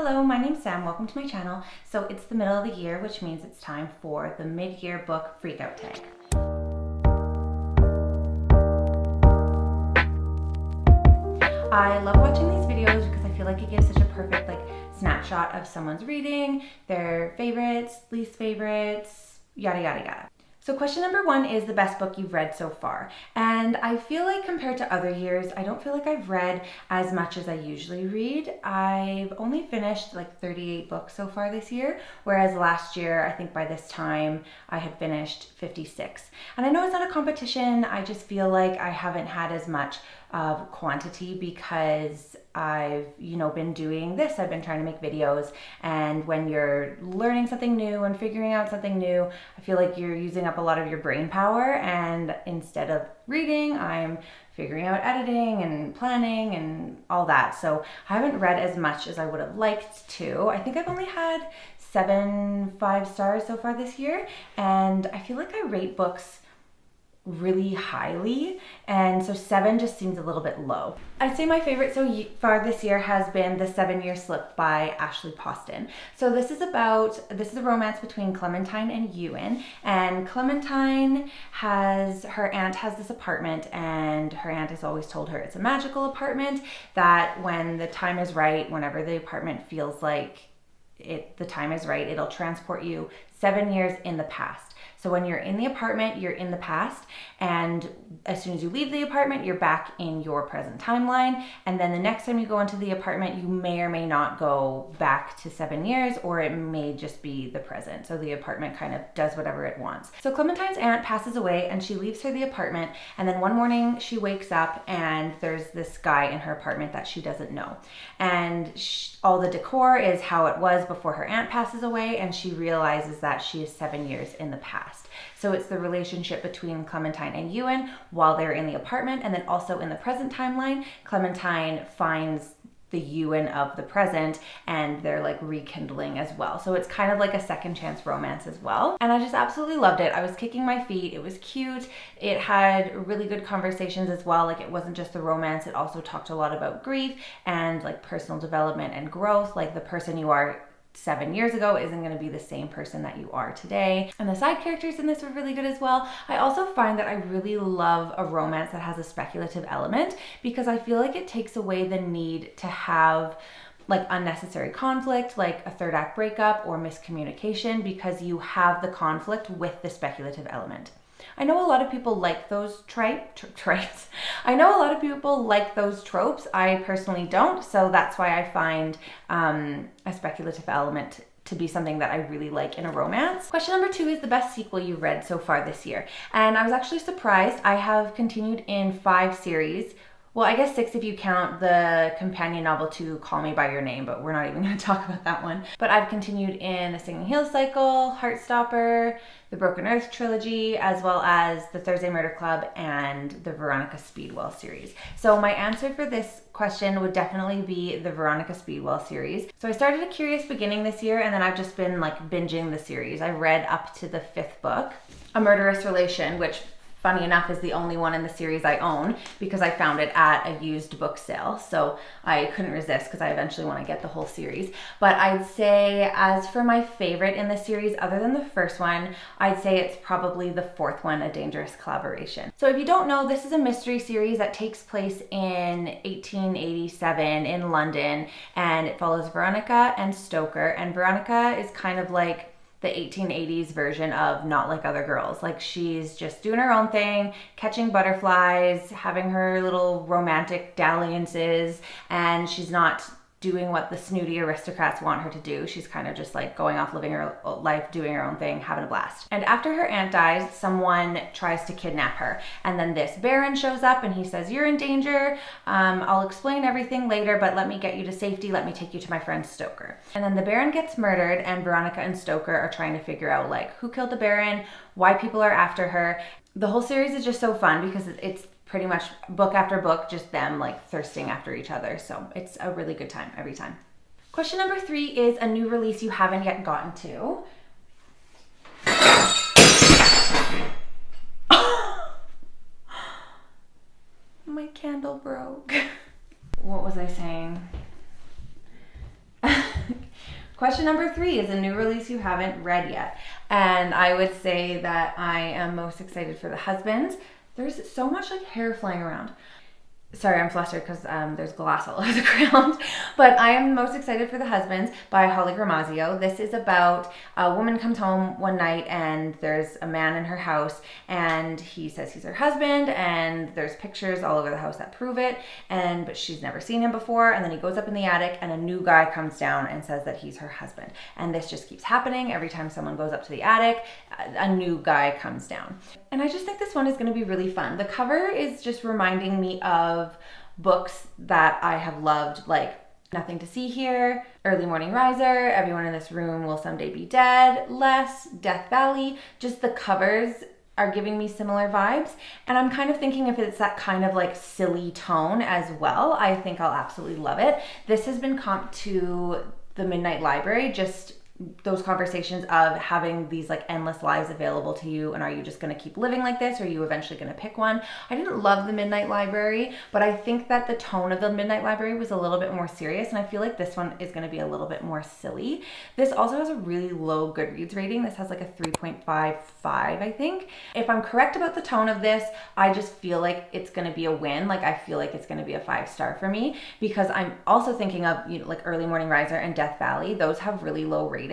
Hello, my name's Sam. Welcome to my channel. So it's the middle of the year, which means it's time for the mid-year book freakout tag. I love watching these videos because I feel like it gives such a perfect snapshot of someone's reading, their favorites, least favorites, yada yada yada. So question number one is the best book you've read so far. And I feel like compared to other years, I don't feel like I've read as much as I usually read. I've only finished like 38 books so far this year, whereas last year, I think by this time, I had finished 56. And I know it's not a competition, I just feel like I haven't had as much of quantity because I've been doing this. I've been trying to make videos, and when you're learning something new and figuring out something new, I feel like you're using up a lot of your brain power, and instead of reading, I'm figuring out editing and planning and all that. So I haven't read as much as I would have liked to. I think I've only had 7 5-stars so far this year, and I feel like I rate books really highly, and so 7 just seems a little bit low. I'd say my favorite so far this year has been The 7-Year Slip by Ashley Poston. So this is a romance between Clementine and Ewan, and Clementine her aunt has this apartment, and her aunt has always told her it's a magical apartment, that when the time is right, whenever the apartment feels like the time is right, it'll transport you 7 years in the past. So when you're in the apartment, you're in the past, and as soon as you leave the apartment, you're back in your present timeline, and then the next time you go into the apartment, you may or may not go back to 7 years, or it may just be the present. So the apartment kind of does whatever it wants. So Clementine's aunt passes away, and she leaves her the apartment, and then one morning she wakes up, and there's this guy in her apartment that she doesn't know. And all the decor is how it was before her aunt passes away, and she realizes that she is 7 years in the past. So it's the relationship between Clementine and Ewan while they're in the apartment, and then also in the present timeline, Clementine finds the Ewan of the present, and they're like rekindling as well. So it's kind of like a second chance romance as well. And I just absolutely loved it. I was kicking my feet. It was cute. It had really good conversations as well. Like, it wasn't just the romance. It also talked a lot about grief and like personal development and growth. Like, the person you are 7 years ago isn't going to be the same person that you are today. And the side characters in this were really good as well. I also find that I really love a romance that has a speculative element, because I feel like it takes away the need to have like unnecessary conflict, like a third act breakup or miscommunication, because you have the conflict with the speculative element. I know a lot of people like those tropes. I know a lot of people like those tropes. I personally don't, so that's why I find a speculative element to be something that I really like in a romance. Question number 2 is the best sequel you've read so far this year. And I was actually surprised. I have continued in 5 series. Well, I guess 6 if you count the companion novel to Call Me By Your Name, but we're not even going to talk about that one. But I've continued in The Singing Heels Cycle, Heartstopper, the Broken Earth trilogy, as well as the Thursday Murder Club and the Veronica Speedwell series. So my answer for this question would definitely be the Veronica Speedwell series. So I started A Curious Beginning this year, and then I've just been like binging the series. I read up to the 5th book, A Murderous Relation, which funny enough is the only one in the series I own, because I found it at a used book sale. So I couldn't resist, because I eventually want to get the whole series. But I'd say, as for my favorite in the series, other than the first one, I'd say it's probably the 4th one, A Dangerous Collaboration. So if you don't know, this is a mystery series that takes place in 1887 in London, and it follows Veronica and Stoker. And Veronica is kind of like the 1880s version of Not Like Other Girls. Like, she's just doing her own thing, catching butterflies, having her little romantic dalliances, and she's not doing what the snooty aristocrats want her to do. She's kind of just like going off living her life, doing her own thing, having a blast. And after her aunt dies, someone tries to kidnap her. And then this Baron shows up, and he says, "You're in danger. I'll explain everything later, but let me get you to safety. Let me take you to my friend Stoker." And then the Baron gets murdered, and Veronica and Stoker are trying to figure out like who killed the Baron, why people are after her. The whole series is just so fun because it's pretty much book after book, just them like thirsting after each other. So it's a really good time every time. Question number 3 is a new release you haven't yet gotten to. My candle broke. What was I saying? Question number 3 is a new release you haven't read yet. And I would say that I am most excited for The Husbands. There's so much like hair flying around. Sorry, I'm flustered because there's glass all over the ground. But I am most excited for The Husbands by Holly Gramazio. This is about a woman comes home one night and there's a man in her house and he says he's her husband and there's pictures all over the house that prove it, but she's never seen him before, and then he goes up in the attic and a new guy comes down and says that he's her husband. And this just keeps happening. Every time someone goes up to the attic, a new guy comes down. And I just think this one is going to be really fun. The cover is just reminding me of books that I have loved, like Nothing to See Here, Early Morning Riser, Everyone in This Room Will Someday Be Dead, Less, Death Valley. Just the covers are giving me similar vibes. And I'm kind of thinking if it's that kind of like silly tone as well, I think I'll absolutely love it. This has been comped to The Midnight Library, just those conversations of having these like endless lives available to you, and are you just going to keep living like this, or are you eventually going to pick one? I didn't love The Midnight Library, but I think that the tone of The Midnight Library was a little bit more serious, and I feel like this one is going to be a little bit more silly. This also has a really low Goodreads rating. This has like a 3.55, I think. If I'm correct about the tone of this, I just feel like it's going to be a win. Like I feel like it's going to be a 5-star for me, because I'm also thinking of, you know, like Early Morning Riser and Death Valley. Those have really low ratings,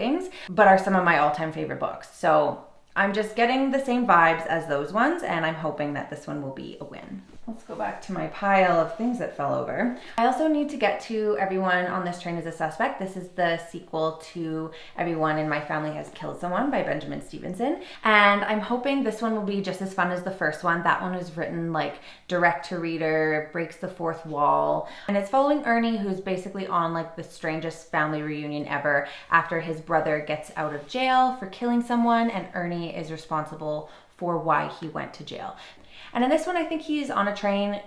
but are some of my all-time favorite books. So I'm just getting the same vibes as those ones, and I'm hoping that this one will be a win. Let's go back to my pile of things that fell over. I also need to get to Everyone on This Train is a Suspect. This is the sequel to Everyone in My Family Has Killed Someone by Benjamin Stevenson. And I'm hoping this one will be just as fun as the first one. That one is written like direct to reader, breaks the fourth wall. And it's following Ernie, who's basically on like the strangest family reunion ever after his brother gets out of jail for killing someone, and Ernie is responsible for why he went to jail. And in this one, I think he's on a train,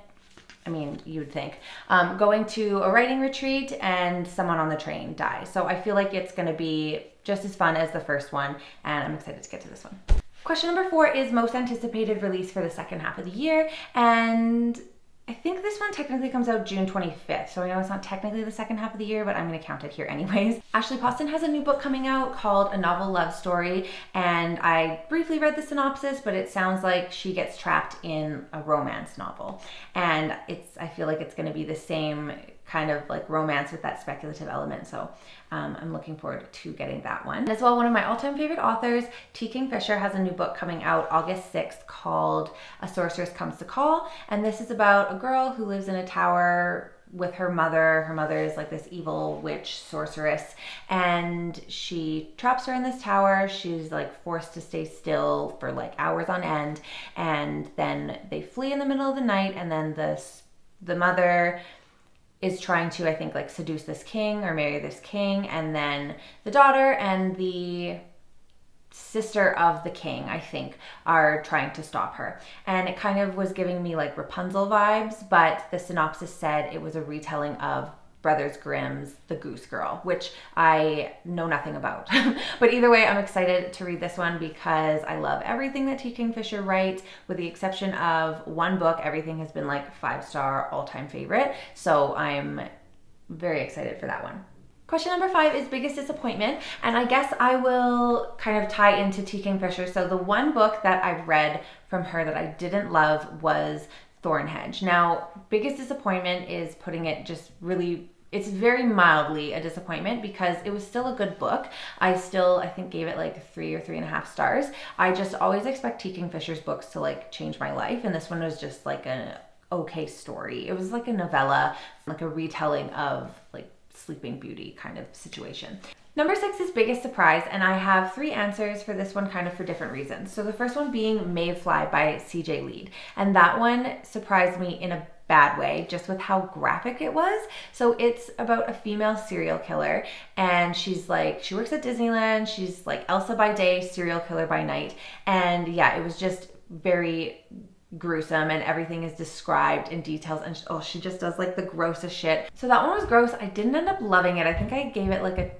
I mean, you'd think, going to a writing retreat, and someone on the train dies. So I feel like it's going to be just as fun as the first one, and I'm excited to get to this one. Question number 4 is most anticipated release for the second half of the year, and I think this one technically comes out June 25th, so I know it's not technically the second half of the year, but I'm going to count it here anyways. Ashley Poston has a new book coming out called A Novel Love Story, and I briefly read the synopsis, but it sounds like she gets trapped in a romance novel. And I feel like it's going to be the same kind of like romance with that speculative element, so I'm looking forward to getting that one. As well, one of my all-time favorite authors, T. Kingfisher, has a new book coming out August 6th called A Sorceress Comes to Call, and this is about a girl who lives in a tower with her mother. Her mother is like this evil witch sorceress, and she traps her in this tower. She's like forced to stay still for like hours on end, and then they flee in the middle of the night, and then the mother is trying to, I think, like seduce this king or marry this king, and then the daughter and the sister of the king, I think, are trying to stop her. And it kind of was giving me like Rapunzel vibes, but the synopsis said it was a retelling of Brothers Grimm's The Goose Girl, which I know nothing about. But either way, I'm excited to read this one because I love everything that T. Kingfisher writes, with the exception of one book. Everything has been like 5-star all-time favorite. So I'm very excited for that one. Question number 5 is biggest disappointment, and I guess I will kind of tie into T. Kingfisher. So the one book that I've read from her that I didn't love was Thornhedge. Now, biggest disappointment is putting it just really, it's very mildly a disappointment because it was still a good book. I think gave it like 3 or 3.5 stars. I just always expect T. Kingfisher's books to like change my life, and this one was just like an okay story. It was like a novella, like a retelling of like Sleeping Beauty kind of situation. Number 6 is biggest surprise, and I have 3 answers for this one kind of for different reasons. So the first one being Mayfly by C.J. Lead, and that one surprised me in a bad way, just with how graphic it was. So it's about a female serial killer, and she works at Disneyland. She's like Elsa by day, serial killer by night. And yeah, it was just very gruesome, and everything is described in details, and she just does like the grossest shit. So that one was gross. I didn't end up loving it. I think I gave it like a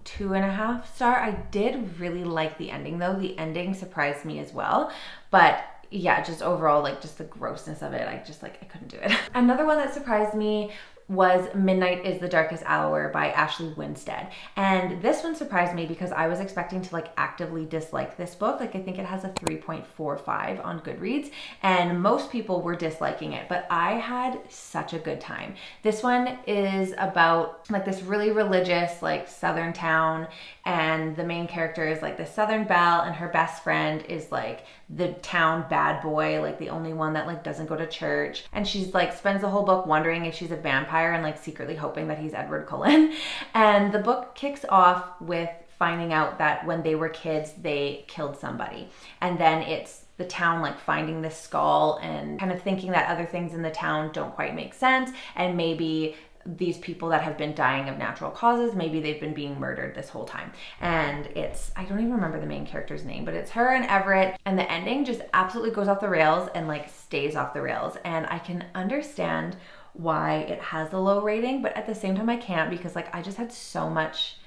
2.5 star. I did really like the ending though. The ending surprised me as well, but yeah, just overall, like just the grossness of it, I couldn't do it. Another one that surprised me was Midnight is the Darkest Hour by Ashley Winstead. And this one surprised me because I was expecting to like actively dislike this book. Like I think it has a 3.45 on Goodreads and most people were disliking it, but I had such a good time. This one is about like this really religious like southern town, and the main character is like the Southern Belle and her best friend is like the town bad boy, like the only one that like doesn't go to church. And she's like spends the whole book wondering if she's a vampire and like secretly hoping that he's Edward Cullen. And the book kicks off with finding out that when they were kids, they killed somebody. And then it's the town like finding this skull and kind of thinking that other things in the town don't quite make sense. And maybe these people that have been dying of natural causes, maybe they've been being murdered this whole time. And it's, I don't even remember the main character's name, but it's her and Everett, and the ending just absolutely goes off the rails and like stays off the rails. And I can understand why it has a low rating, but at the same time I can't, because like I just had so much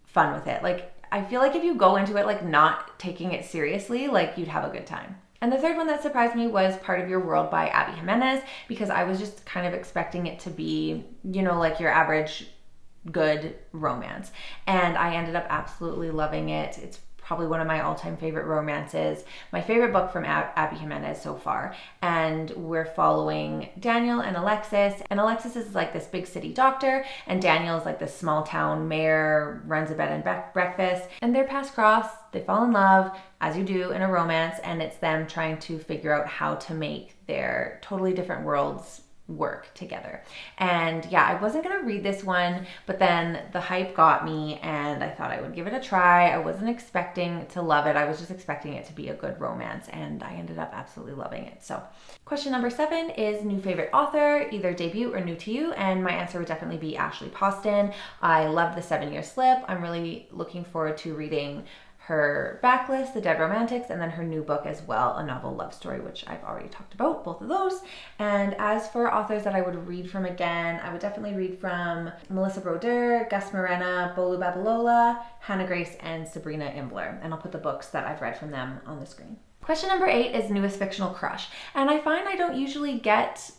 fun with it. Like I feel like if you go into it like not taking it seriously, like you'd have a good time. And the third one that surprised me was Part of Your World by Abby Jimenez, because I was just kind of expecting it to be, you know, like your average good romance. And I ended up absolutely loving it. It's probably one of my all-time favorite romances, my favorite book from Abby Jimenez so far. And we're following Daniel and Alexis. And Alexis is like this big city doctor, and Daniel is like this small town mayor, runs a bed and breakfast. And their paths cross, they fall in love, as you do in a romance, and it's them trying to figure out how to make their totally different worlds work together. And yeah, I wasn't gonna read this one, but then the hype got me and I thought I would give it a try. I wasn't expecting to love it. I was just expecting it to be a good romance, and I ended up absolutely loving it. So question number 7 is new favorite author, either debut or new to you, and my answer would definitely be Ashley Poston. I love The 7-Year Slip. I'm really looking forward to reading her backlist, The Dead Romantics, and then her new book as well, A Novel Love Story, which I've already talked about, both of those. And as for authors that I would read from again, I would definitely read from Melissa Brodeur, Gus Morena, Bolu Babalola, Hannah Grace, and Sabrina Imbler. And I'll put the books that I've read from them on the screen. Question number 8 is newest fictional crush. And I find I don't usually get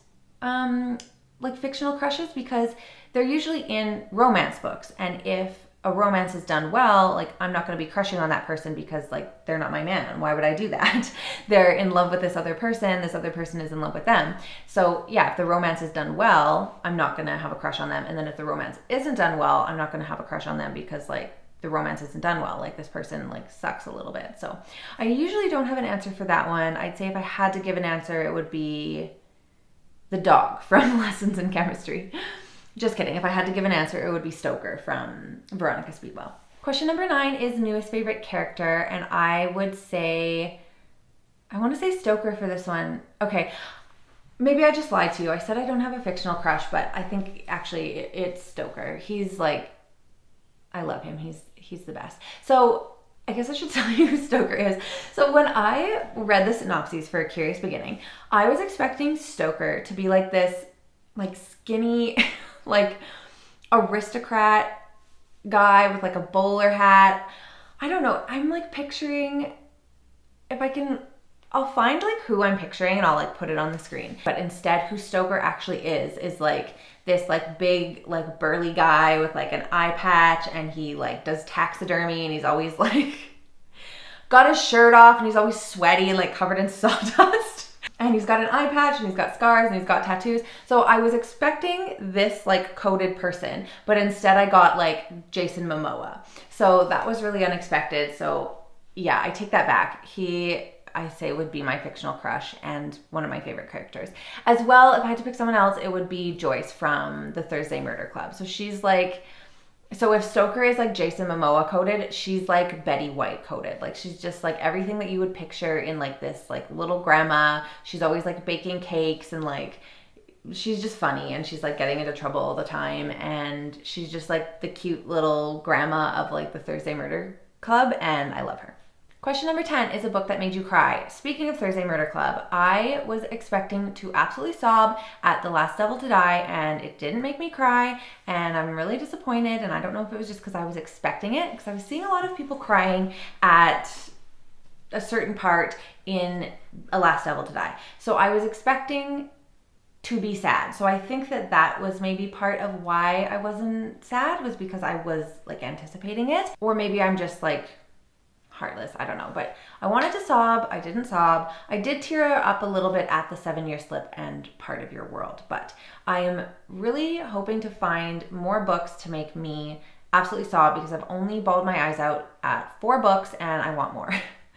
like fictional crushes because they're usually in romance books. And if a romance is done well, like I'm not going to be crushing on that person because like they're not my man. Why would I do that? They're in love with this other person is in love with them. So yeah, if the romance is done well, I'm not going to have a crush on them. And then if the romance isn't done well, I'm not going to have a crush on them because like the romance isn't done well. Like this person like sucks a little bit. So I usually don't have an answer for that one. I'd say if I had to give an answer, it would be the dog from Lessons in Chemistry. Just kidding. If I had to give an answer, it would be Stoker from Veronica Speedwell. Question number 9 is newest favorite character. And I would say, I want to say Stoker for this one. Okay. Maybe I just lied to you. I said I don't have a fictional crush, but I think actually it's Stoker. He's like, I love him. He's the best. So I guess I should tell you who Stoker is. So when I read the synopses for A Curious Beginning, I was expecting Stoker to be like this, like skinny, like aristocrat guy with like a bowler hat. I don't know. I'm like picturing, if I can, I'll find like who I'm picturing and I'll like put it on the screen. But instead who Stoker actually is like this like big like burly guy with like an eye patch, and he like does taxidermy, and he's always like got his shirt off and he's always sweaty and like covered in sawdust. And he's got an eye patch and he's got scars and he's got tattoos. So I was expecting this like coded person, but instead I got like Jason Momoa. So that was really unexpected. So yeah, I take that back. He, I say, would be my fictional crush and one of my favorite characters. As well, if I had to pick someone else, it would be Joyce from the Thursday Murder Club. So she's like, so if Stoker is like Jason Momoa coded, she's like Betty White coded. Like she's just like everything that you would picture in like this like little grandma. She's always like baking cakes, and like she's just funny, and she's like getting into trouble all the time, and she's just like the cute little grandma of like the Thursday Murder Club, and I love her. Question number 10 is a book that made you cry. Speaking of Thursday Murder Club, I was expecting to absolutely sob at The Last Devil to Die, and it didn't make me cry, and I'm really disappointed, and I don't know if it was just because I was expecting it, because I was seeing a lot of people crying at a certain part in A Last Devil to Die. So I was expecting to be sad. So I think that that was maybe part of why I wasn't sad, was because I was like anticipating it. Or maybe I'm just like heartless, I don't know. But I wanted to sob, I didn't sob. I did tear up a little bit at the 7-Year Slip and Part of Your World, but I am really hoping to find more books to make me absolutely sob, because I've only bawled my eyes out at 4 books and I want more.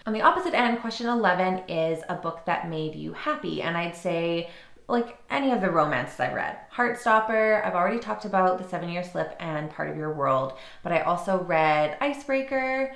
On the opposite end, question 11 is a book that made you happy, and I'd say like any of the romances I read. Heartstopper, I've already talked about the 7-Year Slip and Part of Your World, but I also read Icebreaker.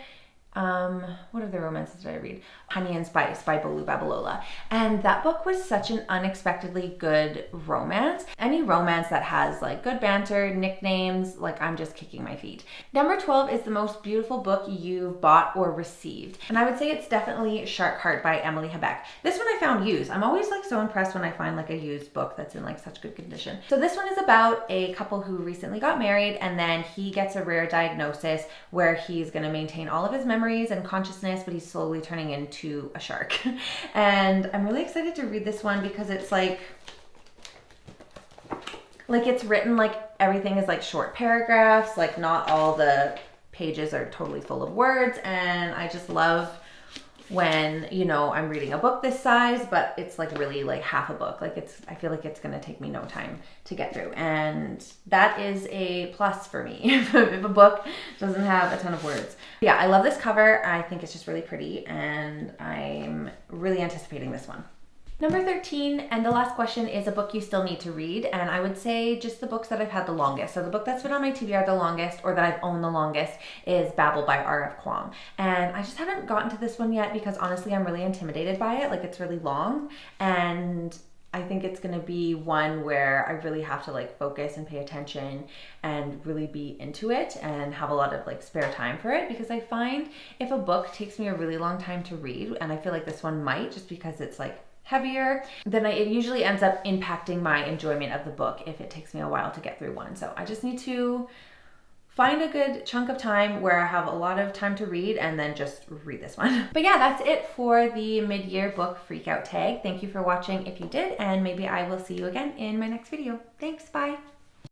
What other romances did I read? Honey and Spice by Bolu Babalola. And that book was such an unexpectedly good romance. Any romance that has like good banter, nicknames, like I'm just kicking my feet. Number 12 is the most beautiful book you've bought or received. And I would say it's definitely Shark Heart by Emily Hebeck. This one I found used. I'm always like so impressed when I find like a used book that's in like such good condition. So this one is about a couple who recently got married, and then he gets a rare diagnosis where he's going to maintain all of his memories and consciousness, but he's slowly turning into a shark. And I'm really excited to read this one because it's like it's written like everything is like short paragraphs, like not all the pages are totally full of words. And I just love when, you know, I'm reading a book this size, but it's like really like half a book. Like I feel like it's gonna take me no time to get through. And that is a plus for me if a book doesn't have a ton of words. Yeah, I love this cover. I think it's just really pretty, and I'm really anticipating this one. Number 13, and the last question, is a book you still need to read. And I would say just the books that I've had the longest. So the book that's been on my TBR the longest, or that I've owned the longest, is Babel by R.F. Kuang. And I just haven't gotten to this one yet because honestly I'm really intimidated by it. Like it's really long, and I think it's gonna be one where I really have to like focus and pay attention and really be into it and have a lot of like spare time for it, because I find if a book takes me a really long time to read, and I feel like this one might just because it's like heavier, then it usually ends up impacting my enjoyment of the book if it takes me a while to get through one. So I just need to find a good chunk of time where I have a lot of time to read and then just read this one. But yeah, that's it for the mid-year book freak out tag. Thank you for watching if you did, and maybe I will see you again in my next video. Thanks, bye.